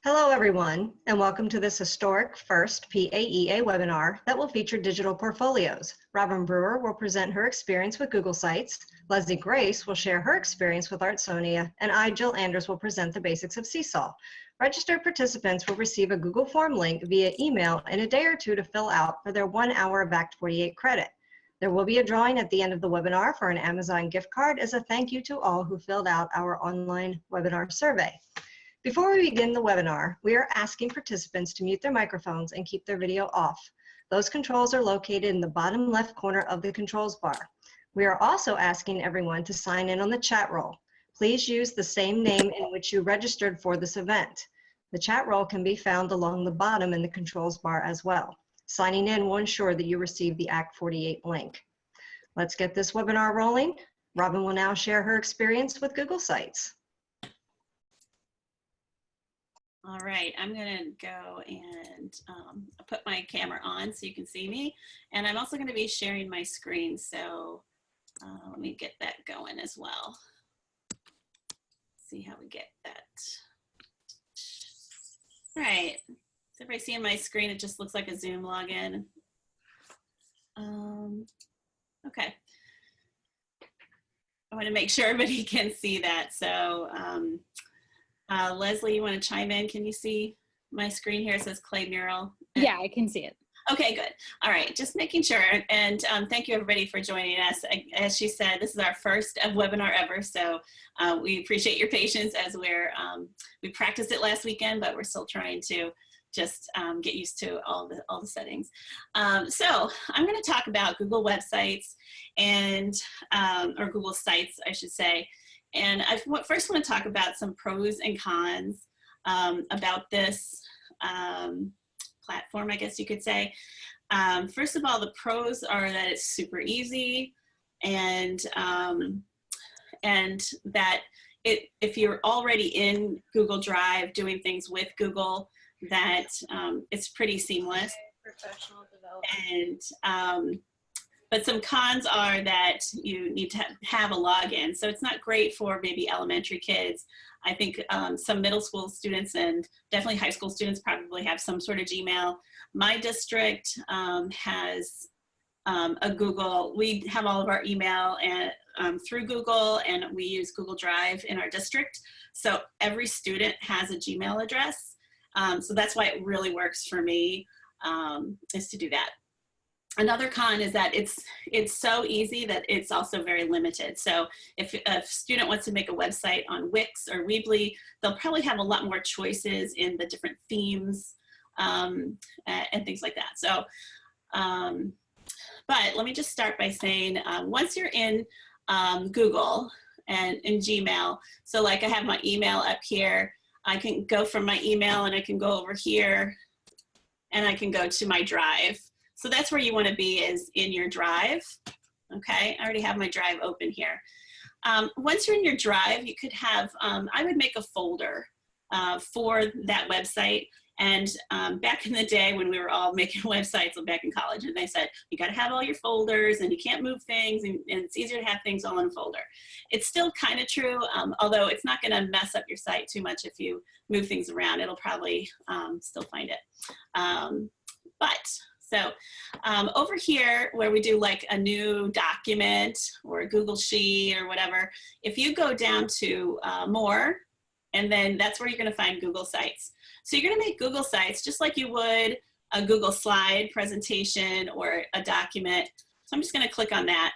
Hello, everyone, and welcome to this historic first PAEA webinar that will feature digital portfolios. Robin Brewer will present her experience with Google Sites, Leslie Grace will share her experience with Artsonia, and I, Jill Anders, will present the basics of Seesaw. Registered participants will receive a Google Form link via email in a day or two to fill out for their 1 hour of Act 48 credit. There will be a drawing at the end of the webinar for an Amazon gift card as a thank you to all who filled out our online webinar survey. Before we begin the webinar, we are asking participants to mute their microphones and keep their video off. Those controls are located in the bottom left corner of the controls bar. We are also asking everyone to sign in on the chat roll. Please use the same name in which you registered for this event. The chat roll can be found along the bottom in the controls bar as well. Signing in will ensure that you receive the Act 48 link. Let's get this webinar rolling. Robin will now share her experience with Google Sites. All right, I'm gonna go and put my camera on so you can see me. And I'm also gonna be sharing my screen, so let me get that going as well. See how we get that. All right, is everybody seeing my screen? It just looks like a Zoom login. Okay. I wanna make sure everybody can see that, so Leslie, you want to chime in? Can you see my screen here? It says Clay Mural. Yeah, I can see it. Okay, good. All right, just making sure. And thank you everybody for joining us. As she said, this is our first webinar ever, so we appreciate your patience as we practiced it last weekend, but we're still trying to just get used to all the settings. So I'm going to talk about Google websites and or Google Sites, I should say. And I first want to talk about some pros and cons about this platform, I guess you could say. First of all, the pros are that it's super easy, and that if you're already in Google Drive doing things with Google, that it's pretty seamless. Professional development. And but some cons are that you need to have a login. So it's not great for maybe elementary kids. I think some middle school students and definitely high school students probably have some sort of Gmail. My district has a Google. We have all of our email and through Google, and we use Google Drive in our district. So every student has a Gmail address. So that's why it really works for me, is to do that. Another con is that it's so easy that it's also very limited. So if a student wants to make a website on Wix or Weebly, they'll probably have a lot more choices in the different themes and things like that. So, but let me just start by saying, once you're in Google and in Gmail, so like I have my email up here, I can go from my email and I can go over here and I can go to my Drive. So that's where you want to be, is in your Drive. Okay, I already have my Drive open here. Once you're in your Drive, you could have, I would make a folder for that website. And back in the day when we were all making websites back in college, and they said, you got to have all your folders and you can't move things, and it's easier to have things all in a folder. It's still kind of true, although it's not going to mess up your site too much if you move things around. It'll probably still find it. So over here where we do like a new document or a Google Sheet or whatever, if you go down to more, and then that's where you're going to find Google Sites. So you're going to make Google Sites just like you would a Google slide presentation or a document. So I'm just going to click on that.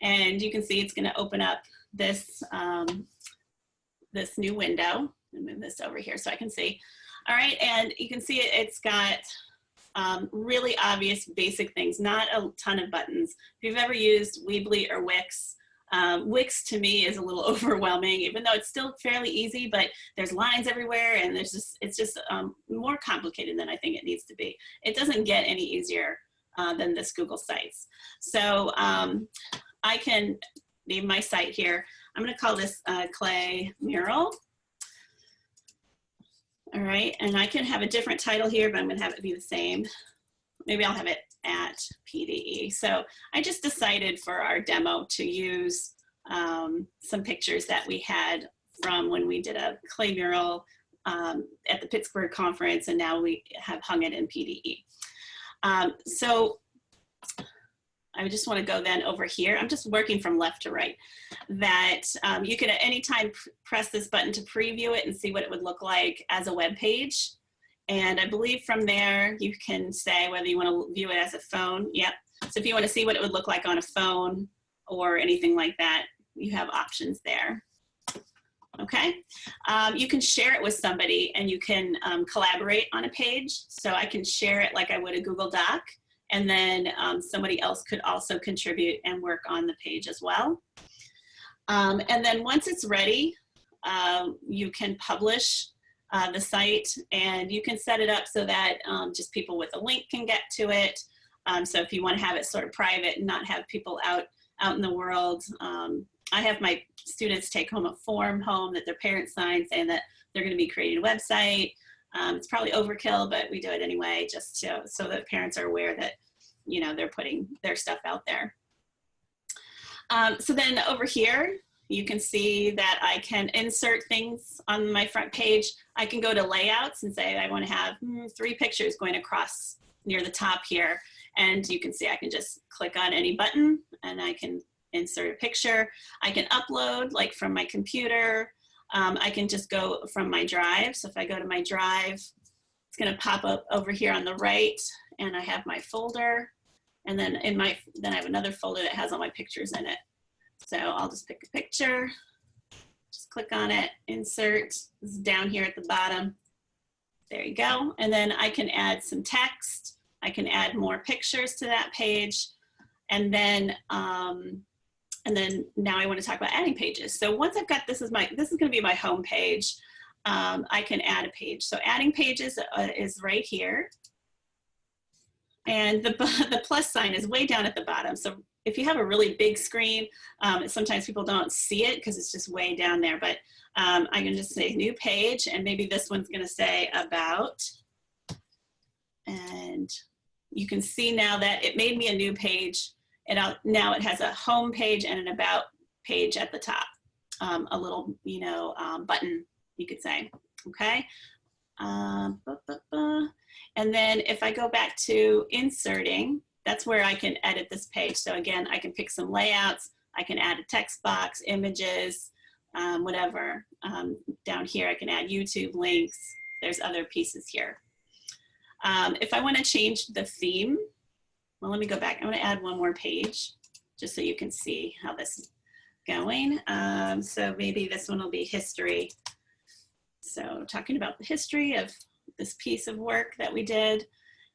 And you can see it's going to open up this, this new window. I'll move this over here so I can see. All right, and you can see it's got really obvious basic things, not a ton of buttons. If you've ever used Weebly or Wix, Wix to me is a little overwhelming, even though it's still fairly easy, but there's lines everywhere and it's just more complicated than I think it needs to be. It doesn't get any easier than this Google Sites. So I can name my site here. I'm going to call this Clay Mural. All right, and I can have a different title here, but I'm going to have it be the same. Maybe I'll have it at PDE. So I just decided for our demo to use some pictures that we had from when we did a clay mural at the Pittsburgh conference, and now we have hung it in PDE. So I just want to go then over here. I'm just working from left to right. That you can at any time press this button to preview it and see what it would look like as a web page. And I believe from there you can say whether you want to view it as a phone. Yep. So if you want to see what it would look like on a phone or anything like that, you have options there. Okay. You can share it with somebody and you can collaborate on a page. So I can share it like I would a Google Doc, and then somebody else could also contribute and work on the page as well. And then once it's ready, you can publish the site, and you can set it up so that just people with a link can get to it. So if you want to have it sort of private and not have people out in the world, I have my students take home a form home that their parents sign saying that they're going to be creating a website. It's probably overkill, but we do it anyway, just so that parents are aware that, you know, they're putting their stuff out there. So then over here, you can see that I can insert things on my front page. I can go to layouts and say I want to have 3 pictures going across near the top here. And you can see I can just click on any button and I can insert a picture. I can upload like from my computer. I can just go from my drive. So if I go to my drive, it's going to pop up over here on the right, and I have my folder, and then I have another folder that has all my pictures in it. So I'll just pick a picture, just click on it, insert. This is down here at the bottom. There you go. And then I can add some text. I can add more pictures to that page, and then now I want to talk about adding pages. So once I've got this is going to be my home page. I can add a page. So adding pages is right here, and the plus sign is way down at the bottom. So if you have a really big screen, sometimes people don't see it because it's just way down there. But I can just say new page, and maybe this one's going to say about. And you can see now that it made me a new page. Now it has a home page and an about page at the top, a little, you know, button, you could say, okay? And then if I go back to inserting, that's where I can edit this page. So again, I can pick some layouts, I can add a text box, images, whatever. Down here, I can add YouTube links. There's other pieces here. If I want to change the theme, well, let me go back. I'm going to add one more page just so you can see how this is going. So maybe this one will be history. So talking about the history of this piece of work that we did,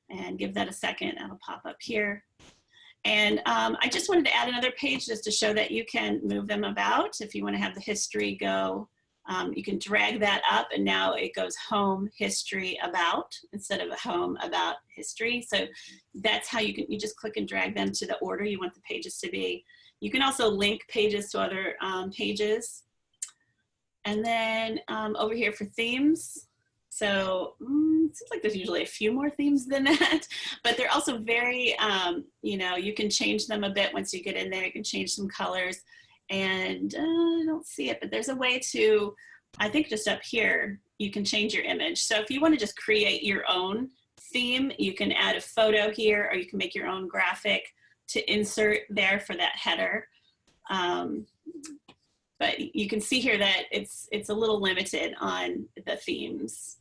and give that a second. That'll pop up here. And I just wanted to add another page just to show that you can move them about. If you want to have the history go, you can drag that up, and now it goes home history about instead of a home about history. So that's how you just click and drag them to the order you want the pages to be. You can also link pages to other pages. And then over here for themes. So it seems like there's usually a few more themes than that, but they're also very, you know, you can change them a bit once you get in there. You can change some colors. And I don't see it, but there's a way to, I think just up here, you can change your image. So if you want to just create your own theme, you can add a photo here, or you can make your own graphic to insert there for that header. But you can see here that it's a little limited on the themes.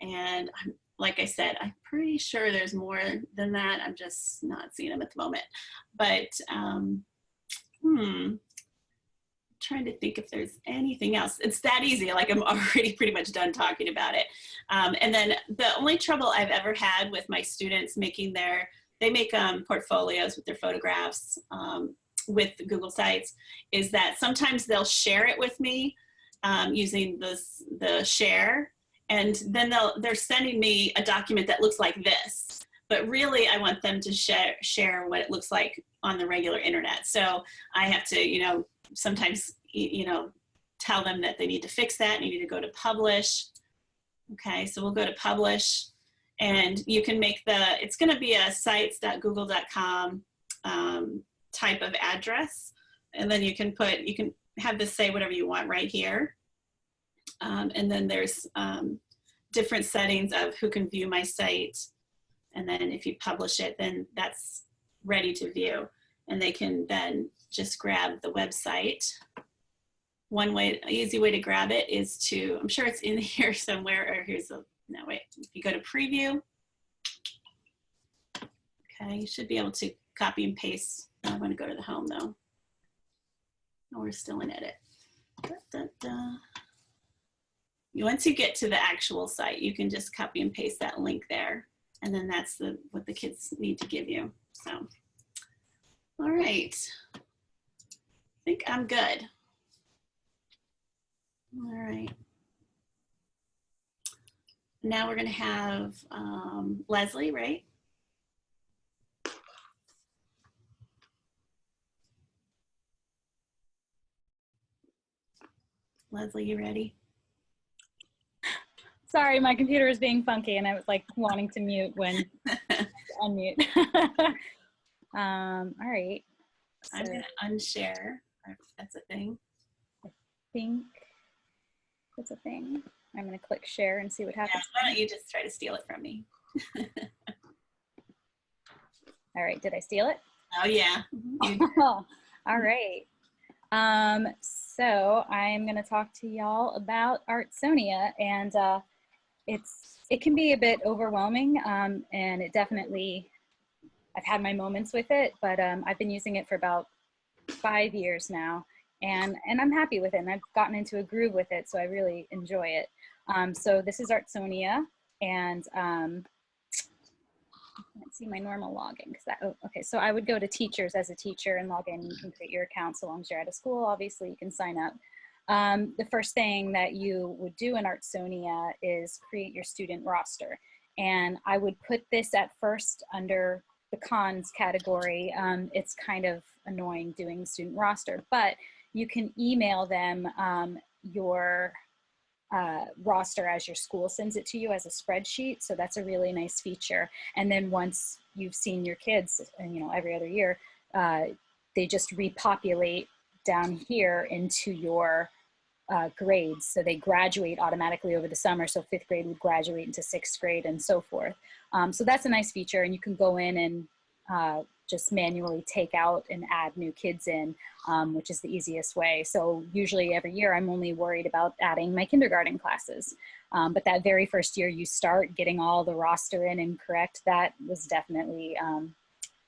And like I said, I'm pretty sure there's more than that. I'm just not seeing them at the moment. But trying to think if there's anything else. It's that easy, like I'm already pretty much done talking about it. And then the only trouble I've ever had with my students making they make portfolios with their photographs with Google Sites, is that sometimes they'll share it with me using the share, and then they're sending me a document that looks like this. But really, I want them to share what it looks like on the regular internet. So I have to, you know, sometimes, you know, tell them that they need to fix that and you need to go to publish. Okay, so we'll go to publish, and you can make it's going to be a sites.google.com type of address. And then you can have this say whatever you want right here. And then there's different settings of who can view my site. And then if you publish it, then that's ready to view. And they can then just grab the website. One way, easy way to grab it is to, I'm sure it's in here somewhere, or here's a, no wait, if you go to preview, okay, you should be able to copy and paste. I'm gonna go to the home though. Oh, we're still in edit. Da, da, da. Once you get to the actual site, you can just copy and paste that link there. And then that's what the kids need to give you. So, all right. I think I'm good. All right. Now we're gonna have Leslie, right? Leslie, you ready? Sorry, my computer was being funky and I was like wanting to mute when unmute. All right. So I'm gonna unshare, if that's a thing. I think that's a thing. I'm gonna click share and see what Yeah, happens. why don't you just try to steal it from me? All right, did I steal it? Oh yeah. All right. So I'm gonna talk to y'all about Artsonia, and it can be a bit overwhelming, and it definitely, I've had my moments with it, but I've been using it for about 5 years now, and I'm happy with it, and I've gotten into a groove with it, so I really enjoy it. So this is Artsonia, and let's see my normal login, because that, oh, okay, so I would go to teachers as a teacher and log in. You can create your account so long as you're out of school. Obviously, you can sign up. The first thing that you would do in Artsonia is create your student roster. And I would put this at first under the cons category. It's kind of annoying doing the student roster, but you can email them your roster as your school sends it to you as a spreadsheet. So that's a really nice feature. And then once you've seen your kids, you know, every other year, they just repopulate down here into your grades. So they graduate automatically over the summer. So 5th grade would graduate into 6th grade and so forth. So that's a nice feature, and you can go in and just manually take out and add new kids in, which is the easiest way. So usually every year I'm only worried about adding my kindergarten classes. But that very first year you start getting all the roster in and correct, that was definitely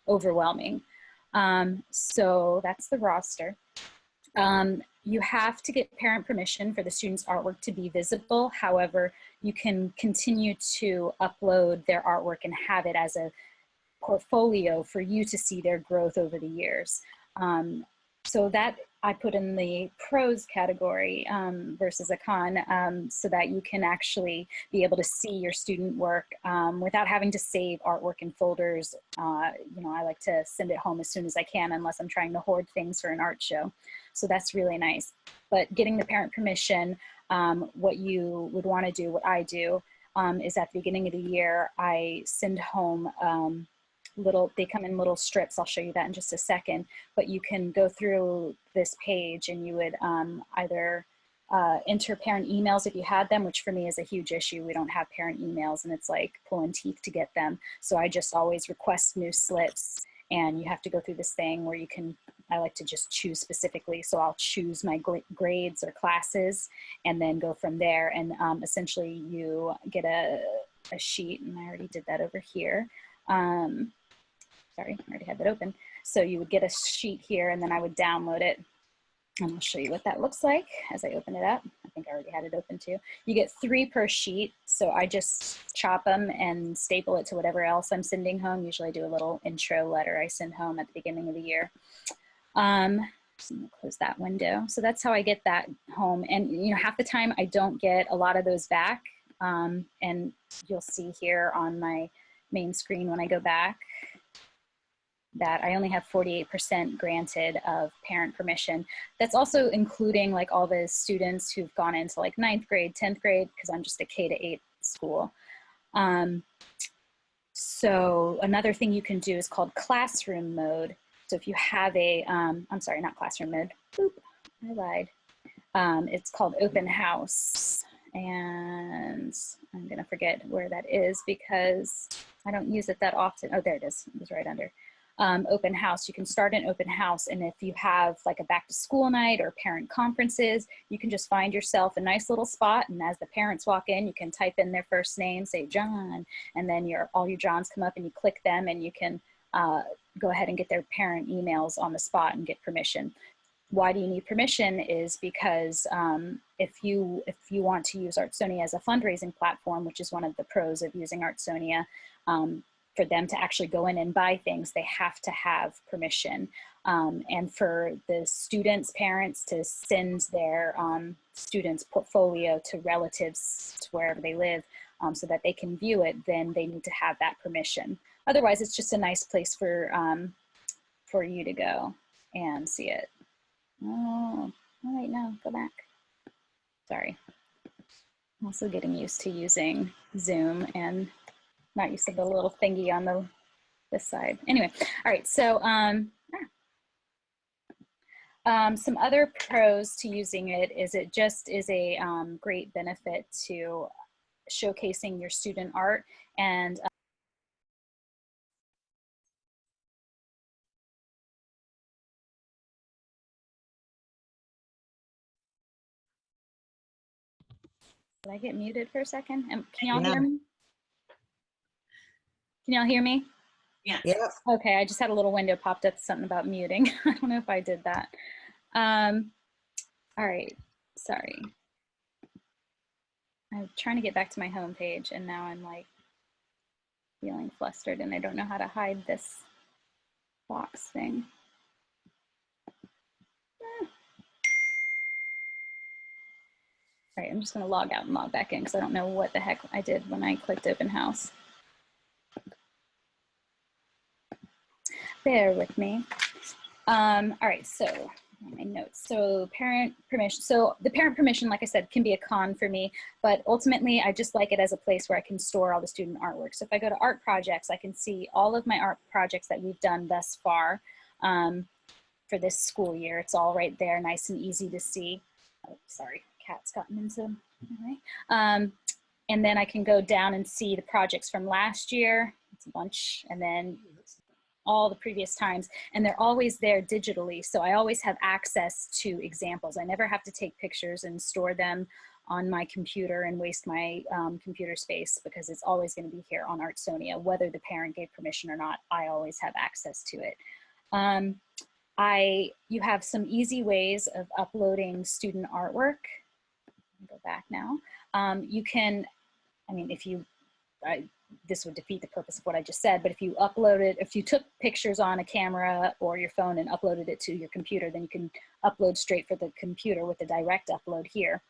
overwhelming. So that's the roster. You have to get parent permission for the student's artwork to be visible. However, you can continue to upload their artwork and have it as a portfolio for you to see their growth over the years. So that I put in the pros category versus a con, so that you can actually be able to see your student work without having to save artwork in folders. You know, I like to send it home as soon as I can, unless I'm trying to hoard things for an art show. So that's really nice. But getting the parent permission, what you would want to do, what I do, is at the beginning of the year, I send home they come in little strips. I'll show you that in just a second, but you can go through this page and you would either enter parent emails if you had them, which for me is a huge issue. We don't have parent emails and it's like pulling teeth to get them. So I just always request new slips, and you have to go through this thing where you can, I like to just choose specifically. So I'll choose my grades or classes and then go from there. And essentially you get a sheet, and I already did that over here. Sorry, I already had that open. So you would get a sheet here, and then I would download it. And I'll show you what that looks like as I open it up. I think I already had it open too. You get 3 per sheet. So I just chop them and staple it to whatever else I'm sending home. Usually I do a little intro letter I send home at the beginning of the year. So I'm gonna close that window. So that's how I get that home. And you know, half the time I don't get a lot of those back. And you'll see here on my main screen when I go back that I only have 48% granted of parent permission. That's also including like all the students who've gone into like 9th grade, 10th grade, because I'm just a K-8 school. So another thing you can do is called classroom mode. So if you have a, I'm sorry, not classroom mode, boop, I lied. It's called Open House. And I'm gonna forget where that is because I don't use it that often. Oh, there it is. It was right under. Open house. You can start an open house, and if you have like a back to school night or parent conferences, you can just find yourself a nice little spot, and as the parents walk in, you can type in their first name, say John, and then all your Johns come up and you click them, and you can go ahead and get their parent emails on the spot and get permission. Why do you need permission is because if you want to use Artsonia as a fundraising platform, which is one of the pros of using Artsonia, for them to actually go in and buy things, they have to have permission. And for the students' parents to send their students' portfolio to relatives to wherever they live so that they can view it, then they need to have that permission. Otherwise, it's just a nice place for you to go and see it. Oh, wait, no, go back. Sorry. I'm also getting used to using Zoom and not used to the little thingy on this side. Anyway, all right, so some other pros to using it is it just is a great benefit to showcasing your student art. And did I get muted for a second? Can y'all hear me? Can y'all hear me? Yes. Yep. Okay, I just had a little window popped up, something about muting. I don't know if I did that. All right, sorry. I'm trying to get back to my home page and now I'm like feeling flustered and I don't know how to hide this box thing. All right, I'm just gonna log out and log back in because I don't know what the heck I did when I clicked Open House. Bear with me. All right, so my notes. So parent permission. So the parent permission, like I said, can be a con for me, but ultimately I just like it as a place where I can store all the student artwork. So if I go to art projects, I can see all of my art projects that we've done thus far for this school year. It's all right there, nice and easy to see. Oh, sorry, cat's gotten into, all right. And then I can go down and see the projects from last year. It's a bunch, and then all the previous times, and they're always there digitally. So I always have access to examples. I never have to take pictures and store them on my computer and waste my computer space because it's always going to be here on Artsonia. Whether the parent gave permission or not, I always have access to it. You have some easy ways of uploading student artwork. Go back now. You can, I mean, if you, this would defeat the purpose of what I just said, but if you uploaded, if you took pictures on a camera or your phone and uploaded it to your computer, then you can upload straight for the computer with the direct upload here.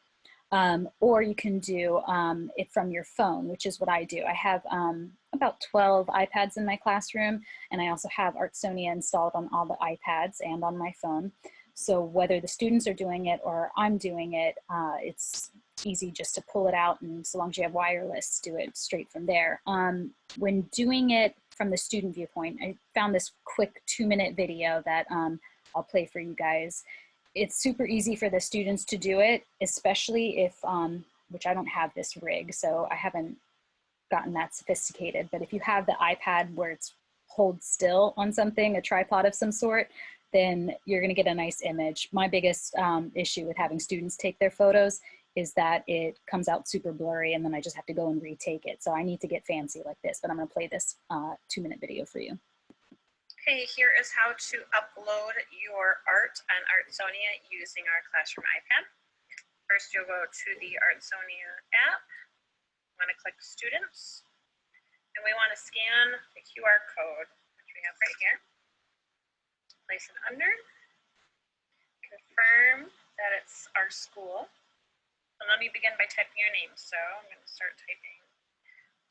Or you can do it from your phone, which is what I do. I have about 12 iPads in my classroom, and I also have Artsonia installed on all the iPads and on my phone. So whether the students are doing it or I'm doing it, it's easy just to pull it out, and so long as you have wireless, do it straight from there. When doing it from the student viewpoint, I found this quick 2-minute video that I'll play for you guys. It's super easy for the students to do it, especially if, which I don't have this rig, so I haven't gotten that sophisticated, but if you have the iPad where it's hold still on something, a tripod of some sort, then you're gonna get a nice image. My biggest issue with having students take their photos is that it comes out super blurry and then I just have to go and retake it. So I need to get fancy like this, but I'm gonna play this 2-minute video for you. Okay, here is how to upload your art on Artsonia using our classroom iPad. First, you'll go to the Artsonia app. You want to click Students, and we want to scan the QR code, which we have right here. Place it under. Confirm that it's our school. And let me begin by typing your name. So I'm going to start typing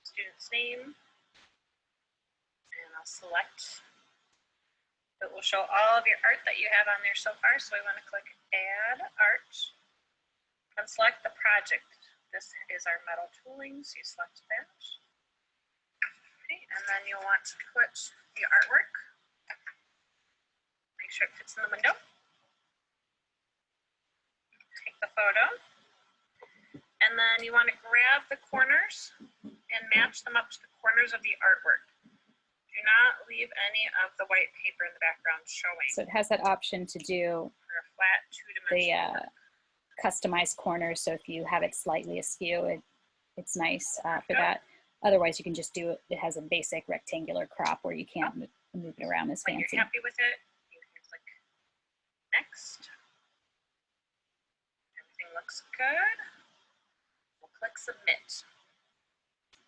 student's name, and I'll select. It will show all of your art that you have on there so far. So we want to click Add Art and select the project. This is our metal tooling, so you select that. Okay, and then you'll want to put the artwork. Make sure it fits in the window. Take the photo. And then you want to grab the corners and match them up to the corners of the artwork. Do not leave any of the white paper in the background showing. So it has that option to do For a flat two-dimensional work. Customized corners. So if you have it slightly askew, it's nice for that. Otherwise, you can just do it. It has a basic rectangular crop where you can't move it around as When fancy. you're happy with it, you can click next. Everything looks good. We'll click submit.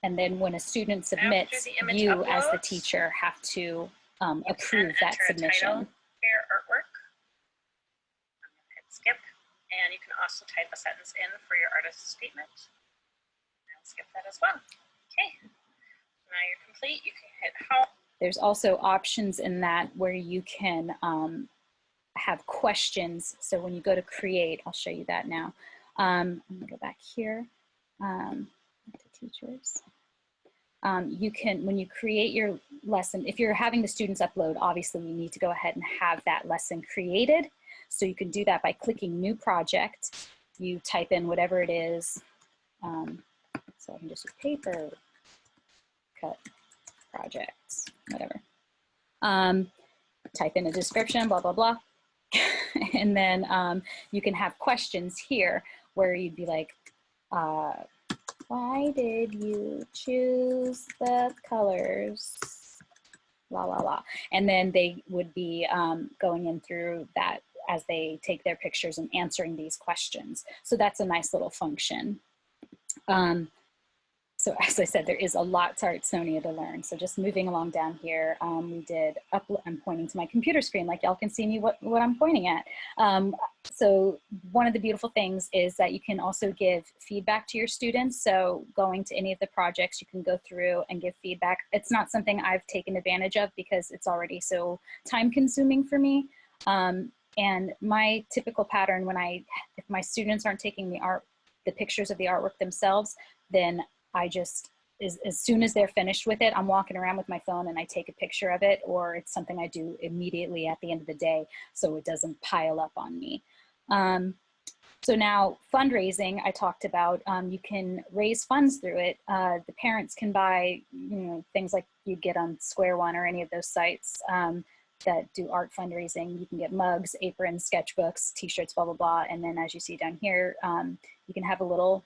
And then when a student submits, you as the teacher have to approve that submission. For your artwork. I'm going to hit skip. And you can also type a sentence in for your artist statement. I'll skip that as well. Okay. Now you're complete. You can hit home. There's also options in that where you can have questions. So when you go to create, I'll show you that now. I'm gonna go back here to teachers. You can, when you create your lesson, if you're having the students upload, obviously you need to go ahead and have that lesson created. So you can do that by clicking new project. You type in whatever it is. So I can just do paper cut projects, whatever. Type in a description, blah, blah, blah. And then you can have questions here where you'd be like, why did you choose the colors? La, la, la. And then they would be going in through that as they take their pictures and answering these questions. So that's a nice little function. So as I said, there is a lot to Artsonia to learn. So just moving along down here, we did upload. I'm pointing to my computer screen, like y'all can see me what I'm pointing at. So one of the beautiful things is that you can also give feedback to your students. So going to any of the projects, you can go through and give feedback. It's not something I've taken advantage of because it's already so time consuming for me. And my typical pattern if my students aren't taking the pictures of the artwork themselves, then I just, as soon as they're finished with it, I'm walking around with my phone and I take a picture of it, or it's something I do immediately at the end of the day so it doesn't pile up on me. So now fundraising, I talked about, you can raise funds through it. The parents can buy, things like you get on Square One or any of those sites that do art fundraising. You can get mugs, aprons, sketchbooks, t-shirts, blah, blah, blah. And then as you see down here, you can have a little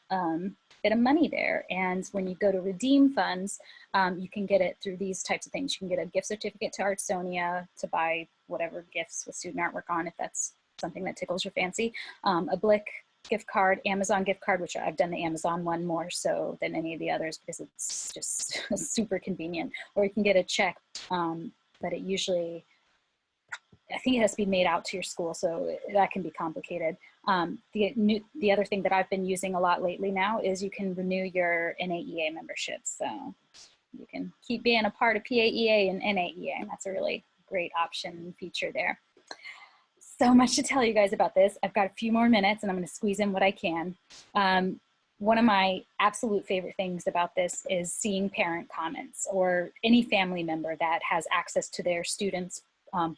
bit of money there. And when you go to redeem funds, you can get it through these types of things. You can get a gift certificate to Artsonia to buy whatever gifts with student artwork on, if that's something that tickles your fancy. A Blick gift card, Amazon gift card, which I've done the Amazon one more so than any of the others because it's just super convenient. Or you can get a check, but it usually, I think it has to be made out to your school, so that can be complicated. The other thing that I've been using a lot lately now is you can renew your NAEA membership. So you can keep being a part of PAEA and NAEA, and that's a really great option and feature there. So much to tell you guys about this. I've got a few more minutes and I'm gonna squeeze in what I can. One of my absolute favorite things about this is seeing parent comments or any family member that has access to their students'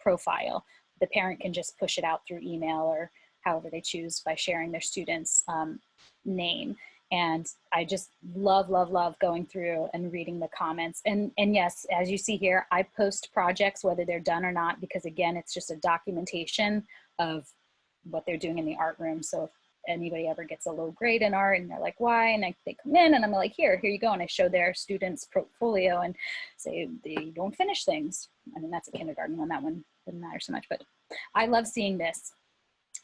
profile. The parent can just push it out through email or however they choose by sharing their student's name. And I just love, love, love going through and reading the comments. And yes, as you see here, I post projects whether they're done or not, because again, it's just a documentation of what they're doing in the art room. So if anybody ever gets a low grade in art and they're like, why? And they come in and I'm like, here you go. And I show their students' portfolio and say, they don't finish things. I mean, that's a kindergarten one, that one doesn't matter so much, but I love seeing this.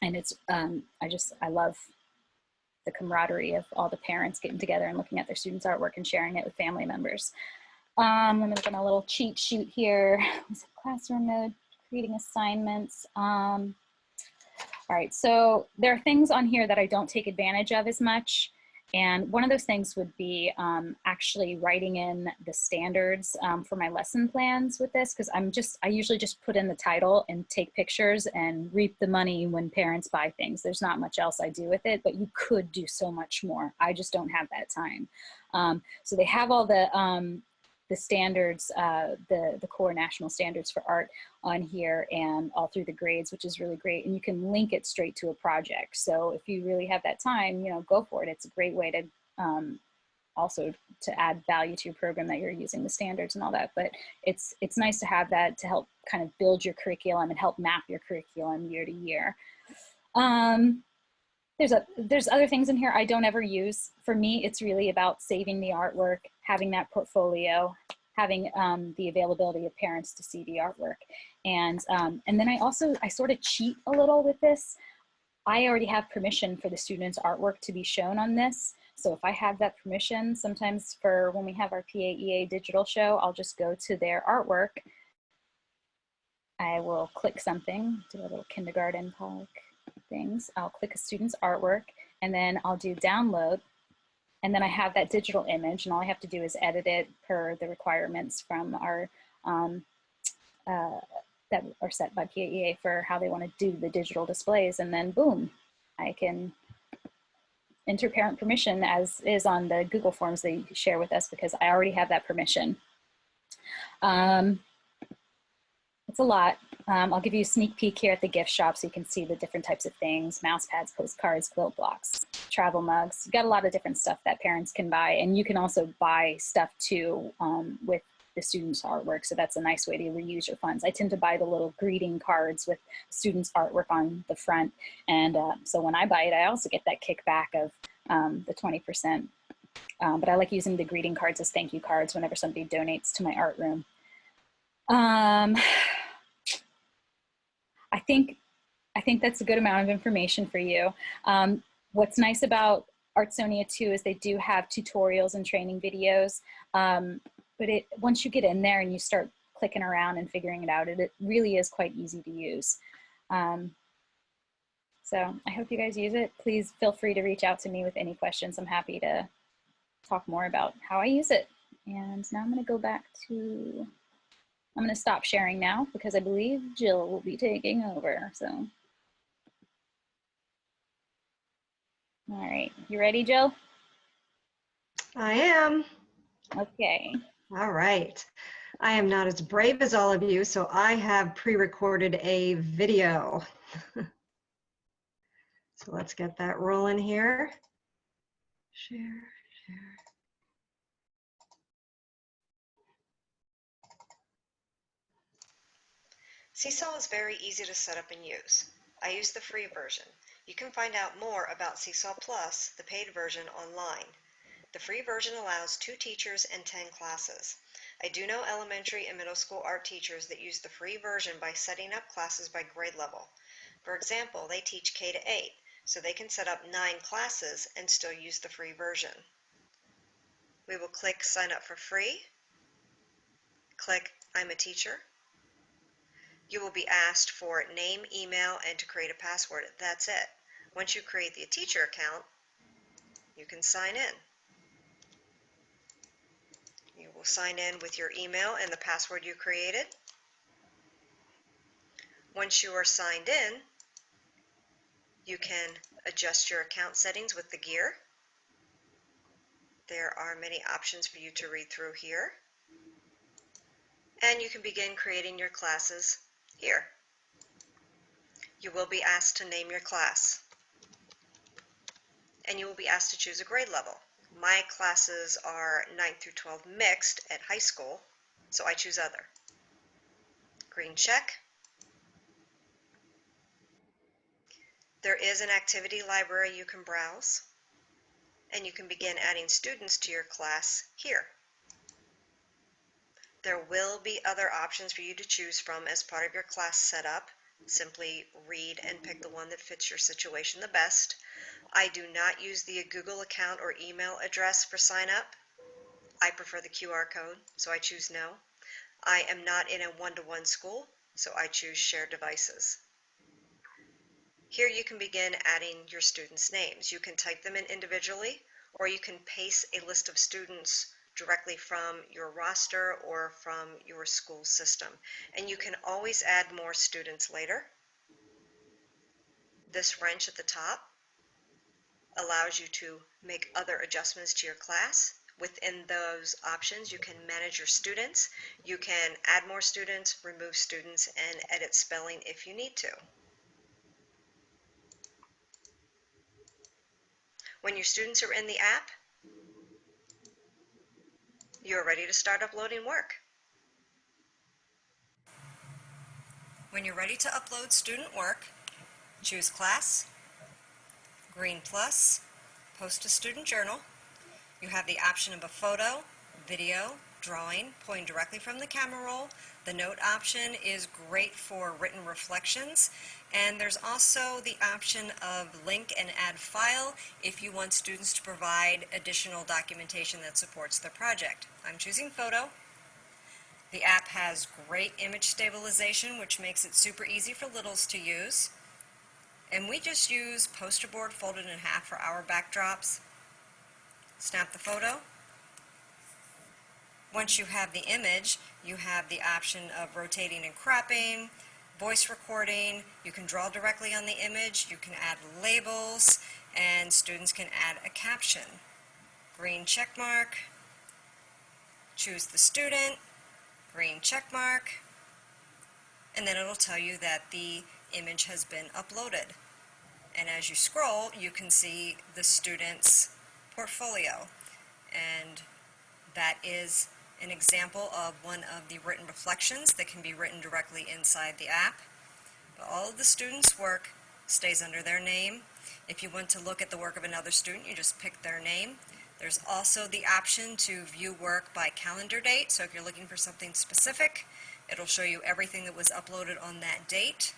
And it's, I love the camaraderie of all the parents getting together and looking at their students' artwork and sharing it with family members. I'm gonna look at a little cheat sheet here. Classroom mode, creating assignments. All right, so there are things on here that I don't take advantage of as much. And one of those things would be actually writing in the standards for my lesson plans with this, because I usually just put in the title and take pictures and reap the money when parents buy things. There's not much else I do with it, but you could do so much more. I just don't have that time. So they have all the the standards, the core national standards for art on here and all through the grades, which is really great. And you can link it straight to a project. So if you really have that time, you know, go for it. It's a great way to also to add value to your program that you're using the standards and all that. But it's nice to have that to help kind of build your curriculum and help map your curriculum year to year. There's other things in here I don't ever use. For me, it's really about saving the artwork, having that portfolio, having the availability of parents to see the artwork. And then I sort of cheat a little with this. I already have permission for the students' artwork to be shown on this. So if I have that permission, sometimes for when we have our PAEA digital show, I'll just go to their artwork. I will click something, do a little kindergarten talk things. I'll click a student's artwork and then I'll do download. And then I have that digital image and all I have to do is edit it per the requirements from our, that are set by PAEA for how they want to do the digital displays. And then boom, I can enter parent permission as is on the Google Forms they share with us because I already have that permission. It's a lot. I'll give you a sneak peek here at the gift shop so you can see the different types of things: mouse pads, postcards, quilt blocks, travel mugs. You've got a lot of different stuff that parents can buy, and you can also buy stuff too with the students' artwork. So that's a nice way to reuse your funds. I tend to buy the little greeting cards with students' artwork on the front. And so when I buy it, I also get that kickback of the 20%. But I like using the greeting cards as thank you cards whenever somebody donates to my art room. I think that's a good amount of information for you. What's nice about Artsonia too is they do have tutorials and training videos. But once you get in there and you start clicking around and figuring it out, it really is quite easy to use. So I hope you guys use it. Please feel free to reach out to me with any questions. I'm happy to talk more about how I use it. And now I'm going to go back to, I'm going to stop sharing now because I believe Jill will be taking over. So, all right, you ready, Jill? I am. Okay. All right. I am not as brave as all of you, so I have pre-recorded a video. So let's get that rolling here. Share, share. Seesaw is very easy to set up and use. I use the free version. You can find out more about Seesaw Plus, the paid version, online. The free version allows 2 teachers and 10 classes. I do know elementary and middle school art teachers that use the free version by setting up classes by grade level. For example, they teach K to 8, so they can set up 9 classes and still use the free version. We will click Sign Up for Free, click I'm a Teacher. You will be asked for name, email, and to create a password. That's it. Once you create the teacher account, you can sign in. You will sign in with your email and the password you created. Once you are signed in, you can adjust your account settings with the gear. There are many options for you to read through here. And you can begin creating your classes here. You will be asked to name your class. And you will be asked to choose a grade level. My classes are 9th through 12th mixed at high school, so I choose other. Green check. There is an activity library you can browse, and you can begin adding students to your class here. There will be other options for you to choose from as part of your class setup. Simply read and pick the one that fits your situation the best. I do not use the Google account or email address for sign up. I prefer the QR code, so I choose no. I am not in a one-to-one school, so I choose shared devices. Here you can begin adding your students' names. You can type them in individually, or you can paste a list of students directly from your roster or from your school system. And you can always add more students later. This wrench at the top allows you to make other adjustments to your class, Within those options, you can manage your students, you can add more students, remove students, and edit spelling if you need to. When your students are in the app, you're ready to start uploading work. When you're ready to upload student work, choose Class, Green Plus, Post to Student Journal. You have the option of a photo, video, drawing, pulling directly from the camera roll. The note option is great for written reflections. And there's also the option of link and add file if you want students to provide additional documentation that supports their project. I'm choosing photo. The app has great image stabilization, which makes it super easy for littles to use. And we just use poster board folded in half for our backdrops. Snap the photo. Once you have the image, you have the option of rotating and cropping, voice recording. You can draw directly on the image. You can add labels, and students can add a caption. Green check mark. Choose the student. Green check mark. And then it'll tell you that the image has been uploaded. And as you scroll, you can see the student's portfolio. And that is an example of one of the written reflections that can be written directly inside the app. But all of the students' work stays under their name. If you want to look at the work of another student, you just pick their name. There's also the option to view work by calendar date. So if you're looking for something specific, it'll show you everything that was uploaded on that date.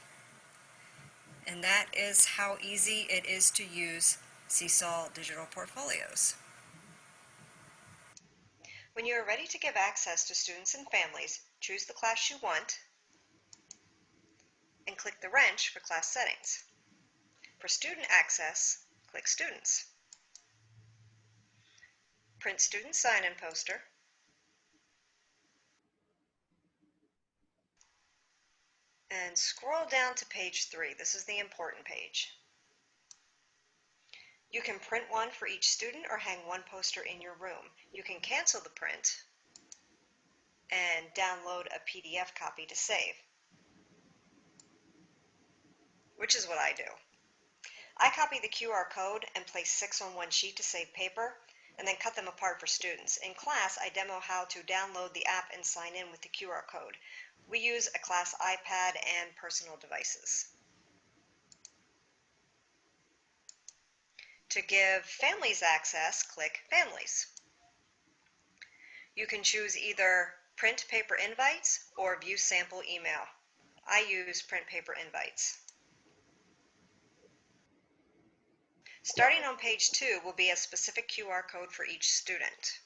And that is how easy it is to use Seesaw digital portfolios. When you are ready to give access to students and families, choose the class you want and click the wrench for class settings. For student access, click Students. Print student sign-in poster. And scroll down to page 3. This is the important page. You can print one for each student or hang one poster in your room. You can cancel the print and download a PDF copy to save, which is what I do. I copy the QR code and place 6 on one sheet to save paper, and then cut them apart for students. In class, I demo how to download the app and sign in with the QR code. We use a class iPad and personal devices. To give families access, click Families. You can choose either print paper invites or view sample email. I use print paper invites. Starting on page 2 will be a specific QR code for each student.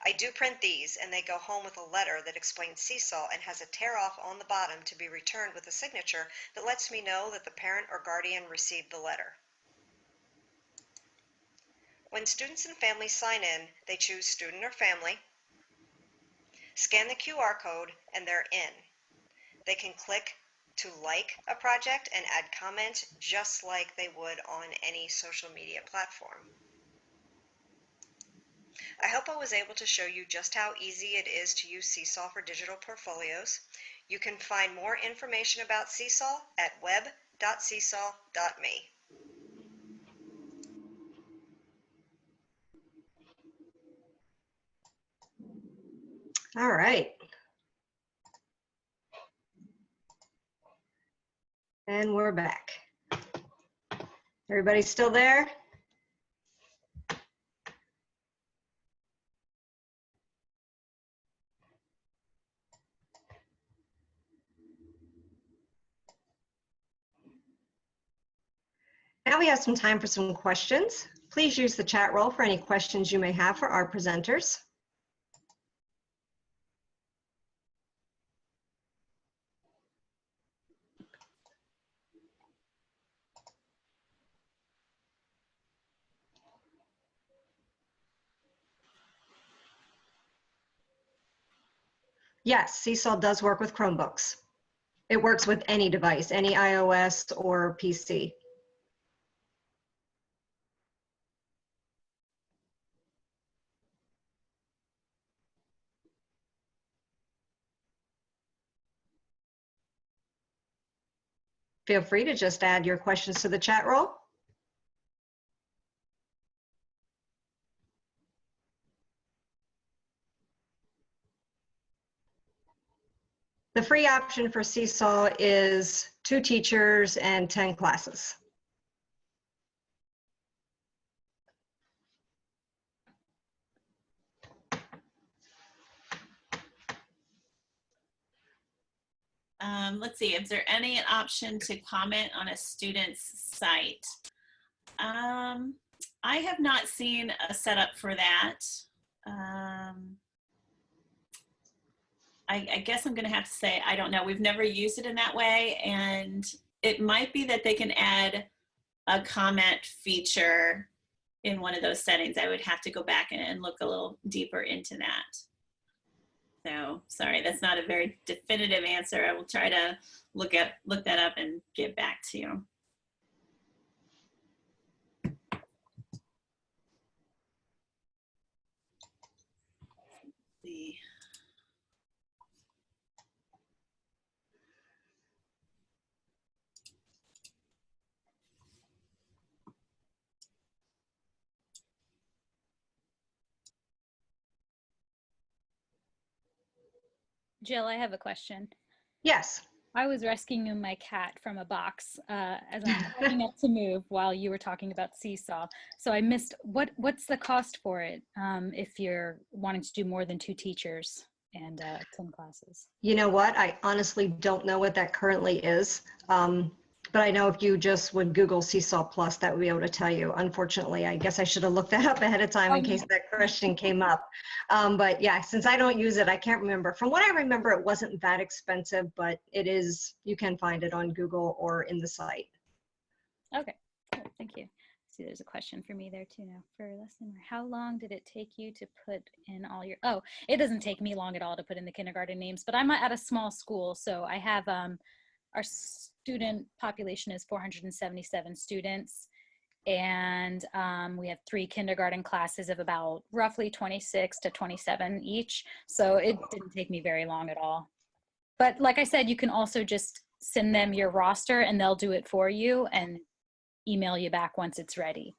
I do print these, and they go home with a letter that explains Seesaw and has a tear off on the bottom to be returned with a signature that lets me know that the parent or guardian received the letter. When students and families sign in, they choose student or family, scan the QR code, and they're in. They can click to like a project and add comments just like they would on any social media platform. I hope I was able to show you just how easy it is to use Seesaw for digital portfolios. You can find more information about Seesaw at web.seesaw.me. All right. And we're back. Everybody still there? Now we have some time for some questions. Please use the chat roll for any questions you may have for our presenters. Yes, Seesaw does work with Chromebooks. It works with any device, any iOS or PC. Feel free to just add your questions to the chat roll. The free option for Seesaw is 2 teachers and 10 classes. Let's see, is there any option to comment on a student's site? I have not seen a setup for that. I guess I'm going to have to say, I don't know. We've never used it in that way. And it might be that they can add a comment feature in one of those settings. I would have to go back and look a little deeper into that. So sorry, that's not a very definitive answer. I will try to look that up and get back to you. Let's see. Jill, I have a question. Yes. I was rescuing my cat from a box as I'm walking up to move while you were talking about Seesaw. So I missed, what's the cost for it if you're wanting to do more than 2 teachers and 10 classes? You know what? I honestly don't know what that currently is. But I know if you just would Google Seesaw Plus, that would be able to tell you. Unfortunately, I guess I should have looked that up ahead of time in case that question came up. But yeah, since I don't use it, I can't remember. From what I remember, it wasn't that expensive, but it is, you can find it on Google or in the site. Okay, good, thank you. See, there's a question for me there too now. For lesson, how long did it take you to put in all your, oh, it doesn't take me long at all to put in the kindergarten names, but I'm at a small school, so I have, our student population is 477 students, and we have 3 kindergarten classes of about roughly 26 to 27 each, so it didn't take me very long at all. But like I said, you can also just send them your roster and they'll do it for you and email you back once it's ready.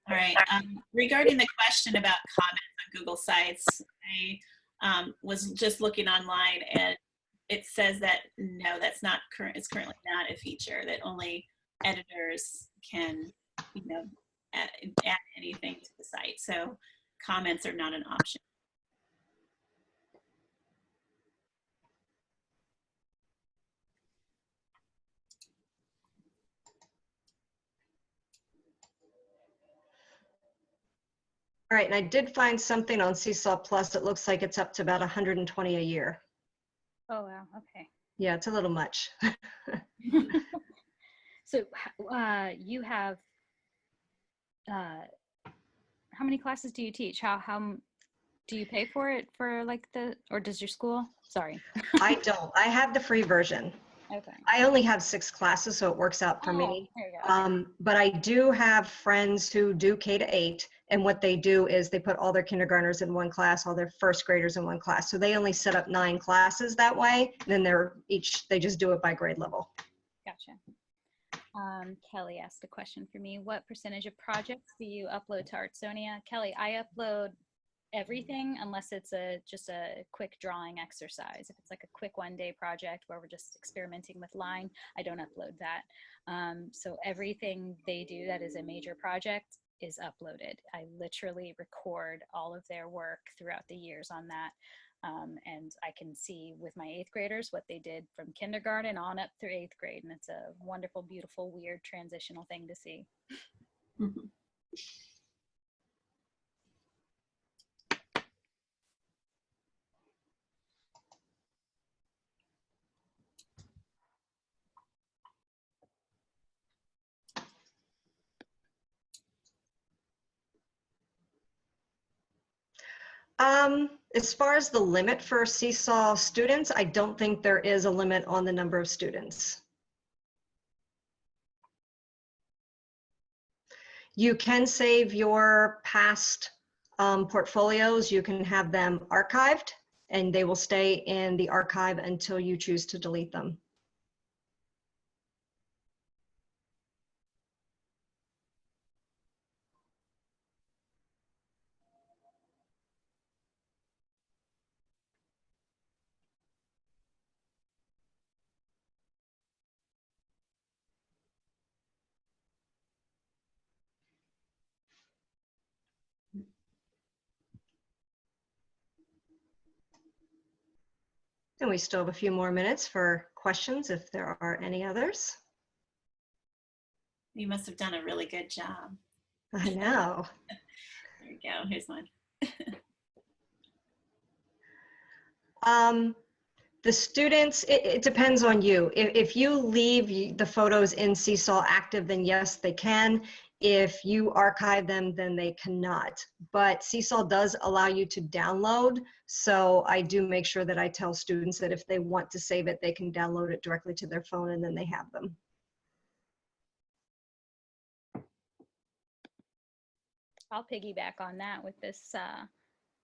All right, regarding the question about comments on Google Sites, I was just looking online and it says that no, that's not current. It's currently not a feature, that only editors can, you know, add anything to the site. So comments are not an option. All right, and I did find something on Seesaw Plus. It looks like it's up to about 120 a year. Oh, wow, okay. Yeah, it's a little much. So you have, how many classes do you teach? How do you pay for it for like or does your school? Sorry. I don't. I have the free version. Okay. I only have 6 classes, so it works out for me. There you go. But I do have friends who do K-8, and what they do is they put all their kindergartners in one class, all their first graders in one class. So they only set up 9 classes that way. And then they just do it by grade level. Gotcha. Kelly asked a question for me. What percentage of projects do you upload to Artsonia? Kelly, I upload everything unless it's just a quick drawing exercise. If it's like a quick 1-day project where we're just experimenting with line, I don't upload that. So everything they do that is a major project is uploaded. I literally record all of their work throughout the years on that. And I can see with my 8th graders what they did from kindergarten on up through 8th grade. And it's a wonderful, beautiful, weird transitional thing to see. Mm-hmm. As far as the limit for Seesaw students, I don't think there is a limit on the number of students. You can save your past portfolios. You can have them archived, and they will stay in the archive until you choose to delete them. And we still have a few more minutes for questions if there are any others. You must have done a really good job. I know. There we go. Here's one. The students, it depends on you. If you leave the photos in Seesaw active, then yes, they can. If you archive them, then they cannot. But Seesaw does allow you to download. So I do make sure that I tell students that if they want to save it, they can download it directly to their phone and then they have them. I'll piggyback on that with this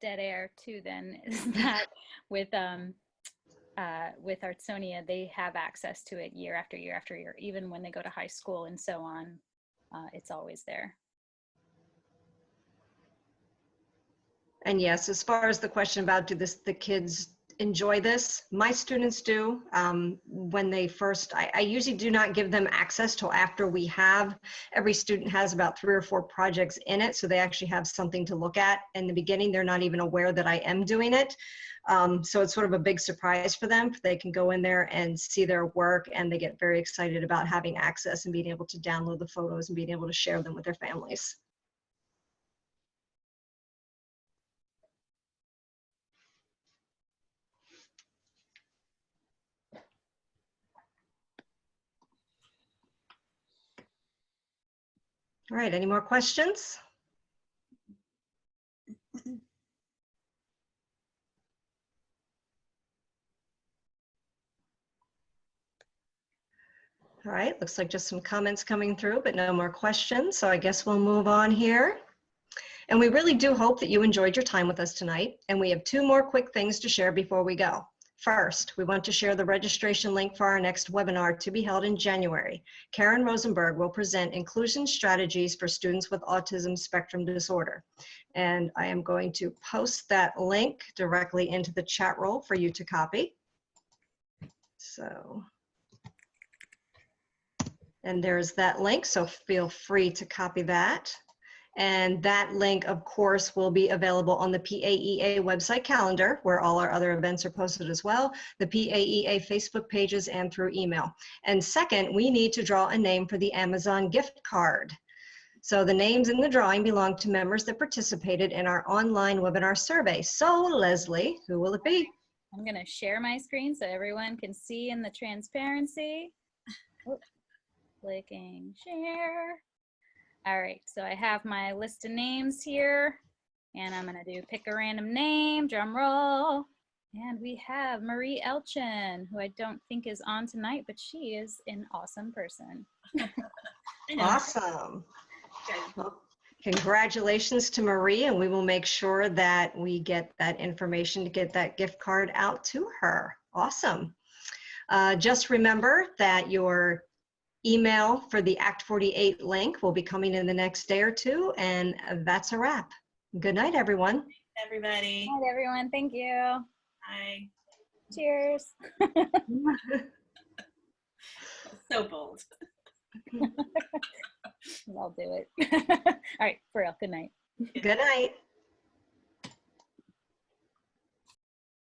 dead air too then, is that with Artsonia, they have access to it year after year after year, even when they go to high school and so on. It's always there. And yes, as far as the question about the kids enjoy this, my students do. When they first, I usually do not give them access till after we have, every student has about 3 or 4 projects in it, so they actually have something to look at. In the beginning, they're not even aware that I am doing it. So it's sort of a big surprise for them. They can go in there and see their work, and they get very excited about having access and being able to download the photos and being able to share them with their families. All right, any more questions? All right, looks like just some comments coming through, but no more questions. So I guess we'll move on here. And we really do hope that you enjoyed your time with us tonight. And we have 2 more quick things to share before we go. First, we want to share the registration link for our next webinar to be held in January. Karen Rosenberg will present inclusion strategies for students with autism spectrum disorder. And I am going to post that link directly into the chat roll for you to copy. So, and there's that link, so feel free to copy that. And that link, of course, will be available on the PAEA website calendar, where all our other events are posted as well, the PAEA Facebook pages, and through email. And second, we need to draw a name for the Amazon gift card. So the names in the drawing belong to members that participated in our online webinar survey. So Leslie, who will it be? I'm gonna share my screen so everyone can see in the transparency. Oh, clicking share. All right, so I have my list of names here, and I'm gonna do pick a random name, drum roll. And we have Marie Elchin, who I don't think is on tonight, but she is an awesome person. Awesome. Well, congratulations to Marie, and we will make sure that we get that information to get that gift card out to her. Awesome. Just remember that your email for the Act 48 link will be coming in the next day or 2, and that's a wrap. Good night, everyone. Everybody. Good night, everyone. Thank you. Bye. Cheers. So bold. I'll do it. All right, for real. Good night. Good night.